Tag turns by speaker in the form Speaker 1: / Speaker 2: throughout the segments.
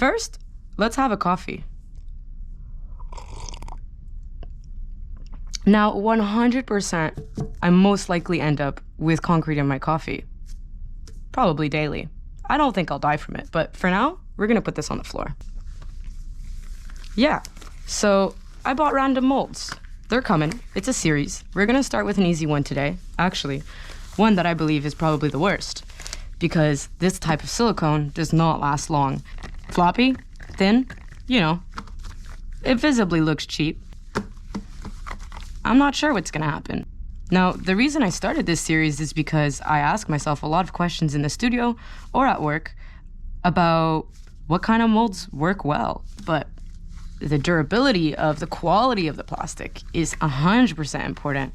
Speaker 1: First, let's have a coffee. Now, 100%, I most likely end up with concrete in my coffee. Probably daily. I don't think I'll die from it, but for now, we're gonna put this on the floor. Yeah, so I bought random molds. They're coming. It's a series. We're gonna start with an easy one today. Actually, one that I believe is probably the worst, because this type of silicone does not last long. Floppy, thin, you know, it visibly looks cheap. I'm not sure what's gonna happen. Now, the reason I started this series is because I ask myself a lot of questions in the studio or at work about what kind of molds work well, but the durability of the quality of the plastic is 100% important,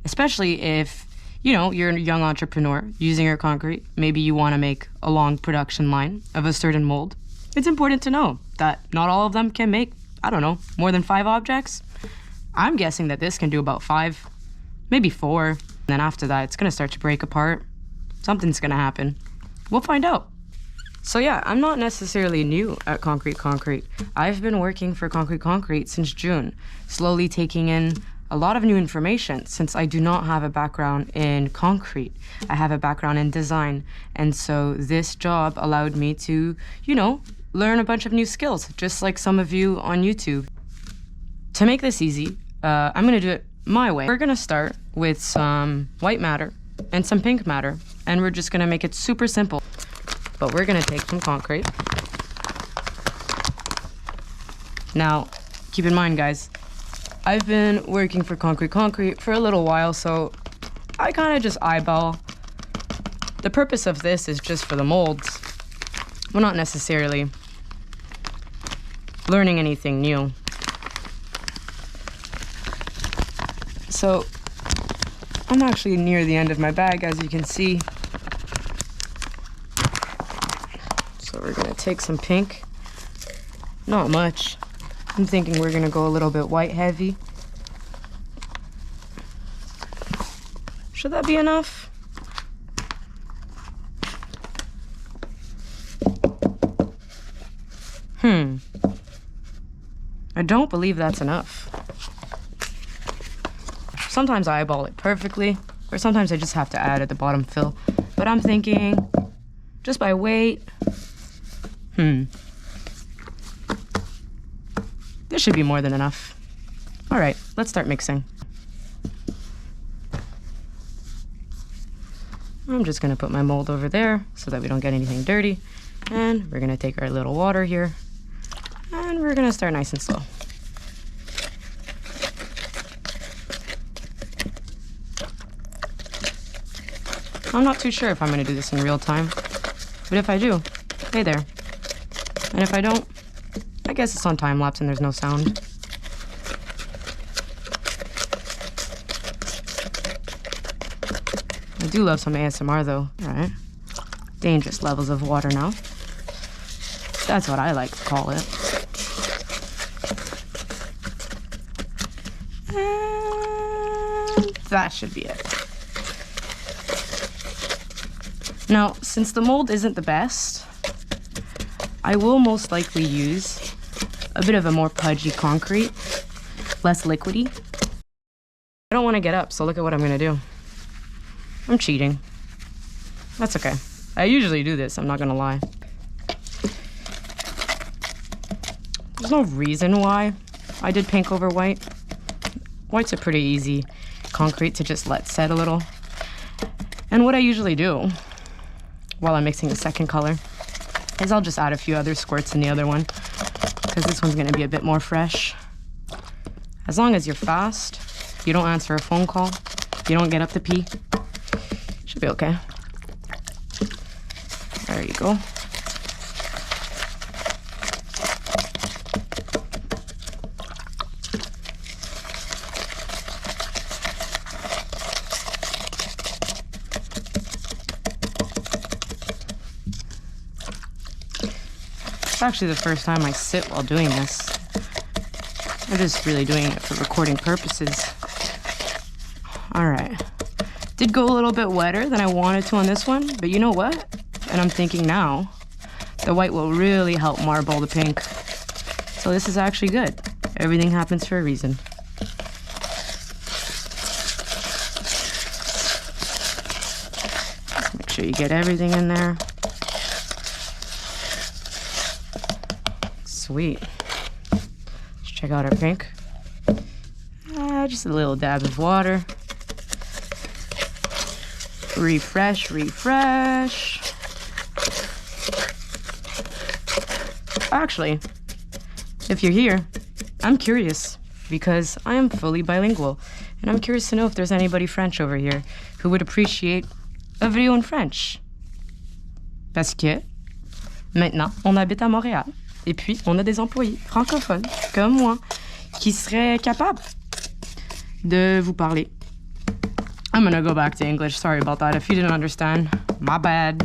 Speaker 1: especially if, you know, you're a young entrepreneur using your concrete. Maybe you want to make a long production line of a certain mold. It's important to know that not all of them can make, I don't know, more than 5 objects. I'm guessing that this can do about 5, maybe 4. And then after that, it's gonna start to break apart. Something's gonna happen. We'll find out. So yeah, I'm not necessarily new at Concrete. I've been working for Concrete since June, slowly taking in a lot of new information since I do not have a background in concrete. I have a background in design. And so this job allowed me to, you know, learn a bunch of new skills, just like some of you on YouTube. To make this easy, I'm gonna do it my way. We're gonna start with some white matter and some pink matter, and we're just gonna make it super simple. But we're gonna take some concrete. Now, keep in mind, guys, I've been working for Concrete for a little while, so I kind of just eyeball. The purpose of this is just for the molds. We're not necessarily learning anything new. So I'm actually near the end of my bag, as you can see. So we're gonna take some pink. Not much. I'm thinking we're gonna go a little bit white heavy. Should that be enough? I don't believe that's enough. Sometimes I eyeball it perfectly, or sometimes I just have to add at the bottom fill. But I'm thinking, just by weight, this should be more than enough. All right, let's start mixing. I'm just gonna put my mold over there so that we don't get anything dirty. And we're gonna take our little water here, and we're gonna start nice and slow. I'm not too sure if I'm gonna do this in real time, but if I do, hey there. And if I don't, I guess it's on time lapse and there's no sound. I do love some ASMR though. All right. Dangerous levels of water now. That's what I like to call it. And that should be it. Now, since the mold isn't the best, I will most likely use a bit of a more pudgy concrete, less liquidy. I don't want to get up, so look at what I'm gonna do. I'm cheating. That's okay. I usually do this, I'm not gonna lie. There's no reason why I did pink over white. White's a pretty easy concrete to just let set a little. And what I usually do while I'm mixing the second color is I'll just add a few other squirts in the other one, because this one's gonna be a bit more fresh. As long as you're fast, you don't answer a phone call, you don't get up to pee, should be okay. There you go. It's actually the first time I sit while doing this. I'm just really doing it for recording purposes. All right. Did go a little bit wetter than I wanted to on this one, but you know what? And I'm thinking now The white will really help marble the pink. So this is actually good. Everything happens for a reason. Make sure you get everything in there. Sweet. Let's check out our pink. Just a little dab of water. Refresh, refresh. Actually, if you're here, I'm curious because I am fully bilingual and I'm curious to know if there's anybody French over here who would appreciate a video in French. Parce que maintenant, on habite à Montréal et puis on a des employés francophones comme moi qui seraient capables de vous parler. I'm gonna go back to English. Sorry about that. If you didn't understand, my bad.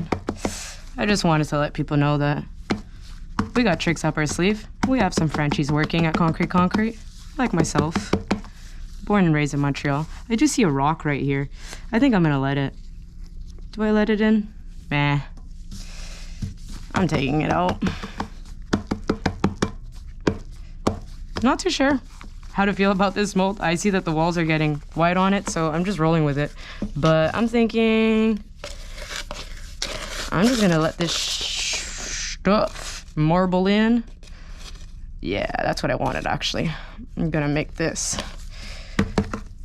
Speaker 1: I just wanted to let people know that we got tricks up our sleeve. We have some Frenchies working at Concrete, like myself. Born and raised in Montreal. I do see a rock right here. I think I'm gonna let it. Do I let it in? Meh. I'm taking it out. Not too sure how to feel about this mold. I see that the walls are getting white on it, so I'm just rolling with it. But I'm thinking I'm just gonna let this stuff marble in. Yeah, that's what I wanted actually. I'm gonna make this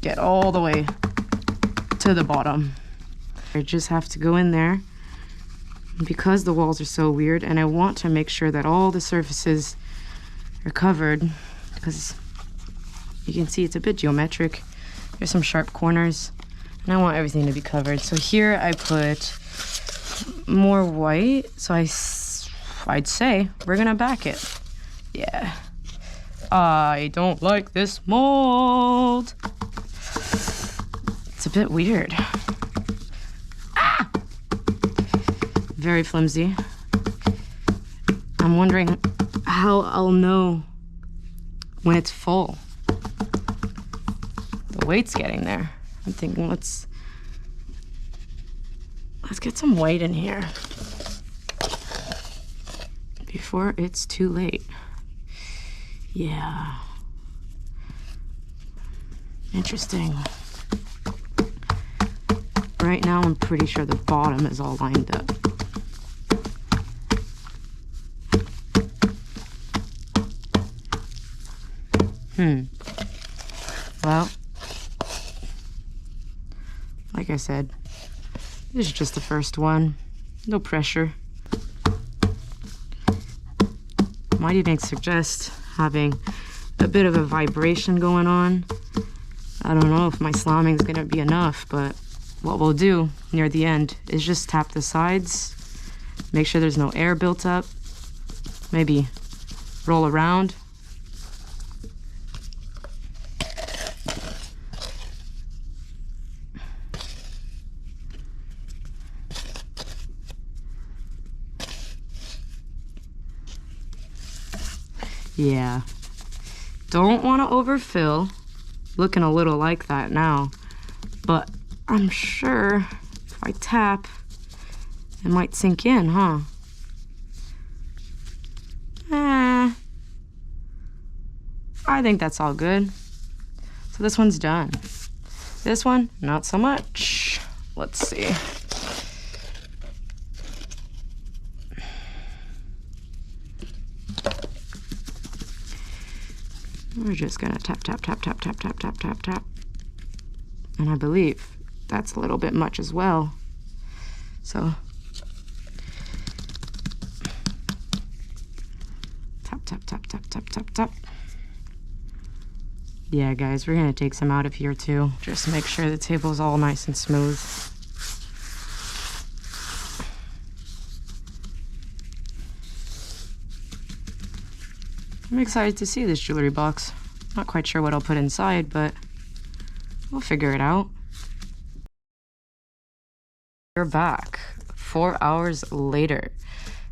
Speaker 1: get all the way to the bottom. I just have to go in there because the walls are so weird and I want to make sure that all the surfaces are covered because you can see it's a bit geometric. There's some sharp corners and I want everything to be covered. So here I put more white. So I'd say we're gonna back it. Yeah. I don't like this mold. It's a bit weird. Ah! Very flimsy. I'm wondering how I'll know when it's full. The weight's getting there. I'm thinking let's get some white in here before it's too late. Yeah. Interesting. Right now I'm pretty sure the bottom is all lined up. Well, like I said, this is just the first one. No pressure. Might even suggest having a bit of a vibration going on. I don't know if my slamming is gonna be enough, but what we'll do near the end is just tap the sides, make sure there's no air built up, maybe roll around. Yeah, don't want to overfill. Looking a little like that now, but I'm sure if I tap, it might sink in, huh? I think that's all good. So this one's done. This one, not so much. Let's see. We're just gonna tap, tap, tap, tap, tap, tap, tap, tap, tap. And I believe that's a little bit much as well. So, tap, tap, tap, tap, tap, tap, tap. Yeah, guys, we're gonna take some out of here too. Just make sure the table's all nice and smooth. I'm excited to see this jewelry box. Not quite sure what I'll put inside, but we'll figure it out. We're back 4 hours later.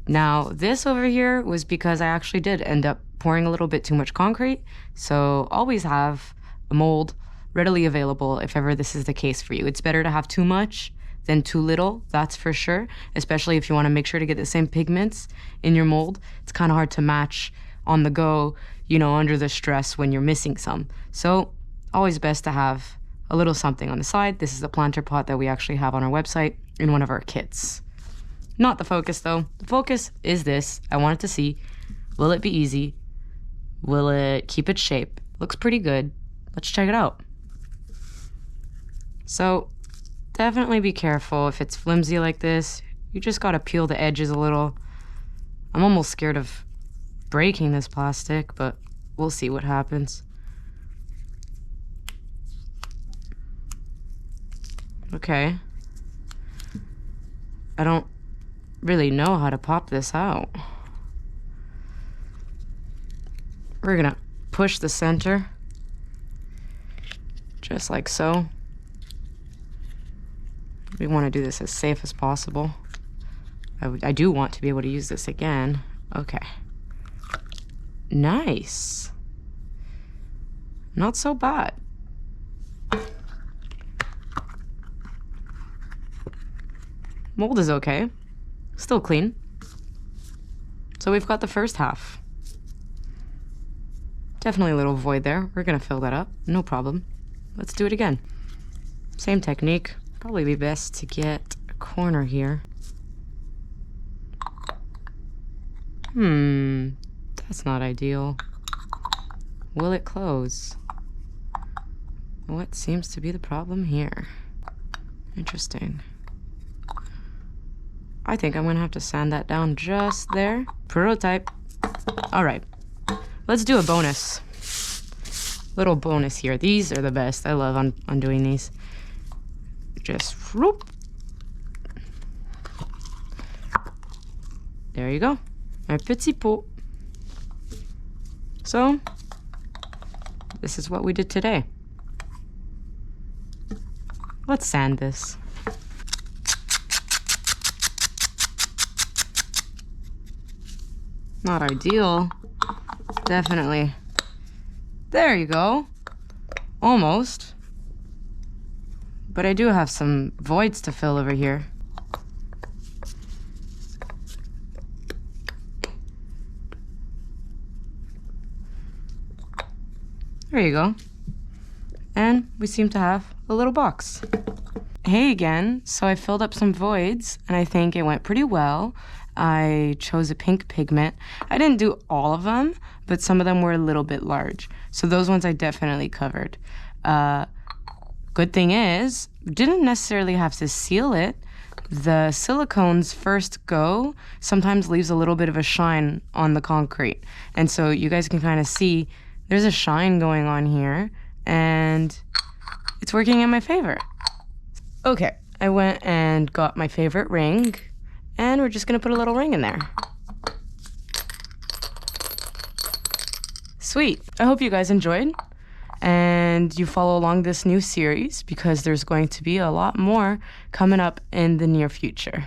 Speaker 1: Now, this over here was because I actually did end up pouring a little bit too much concrete. So always have a mold readily available if ever this is the case for you. It's better to have too much than too little, that's for sure, especially if you want to make sure to get the same pigments in your mold. It's kind of hard to match on the go, you know, under the stress when you're missing some. So always best to have a little something on the side. This is the planter pot that we actually have on our website in one of our kits. Not the focus though. The focus is this. I wanted to see, will it be easy? Will it keep its shape? Looks pretty good. Let's check it out. So definitely be careful if it's flimsy like this. You just gotta peel the edges a little. I'm almost scared of breaking this plastic, but we'll see what happens. Okay. I don't really know how to pop this out. We're gonna push the center, just like so. We want to do this as safe as possible. I do want to be able to use this again. Okay. Nice. Not so bad. Mold is okay. Still clean. So we've got the first half. Definitely a little void there. We're gonna fill that up. No problem. Let's do it again. Same technique. Probably be best to get a corner here. That's not ideal. Will it close? What seems to be the problem here? Interesting. I think I'm gonna have to sand that down just there. Prototype. All right, let's do a bonus. Little bonus here. These are the best. I love undoing these. Just whoop. There you go. Un petit pot. So, this is what we did today. Let's sand this. Not ideal. Definitely. There you go. Almost. But I do have some voids to fill over here. There you go. And we seem to have a little box. Hey again. So I filled up some voids and I think it went pretty well. I chose a pink pigment. I didn't do all of them, but some of them were a little bit large. So those ones I definitely covered. Good thing is, didn't necessarily have to seal it. The silicone's first go sometimes leaves a little bit of a shine on the concrete. And so you guys can kind of see there's a shine going on here and it's working in my favor. Okay, I went and got my favorite ring and we're just gonna put a little ring in there. Sweet. I hope you guys enjoyed and you follow along this new series because there's going to be a lot more coming up in the near future.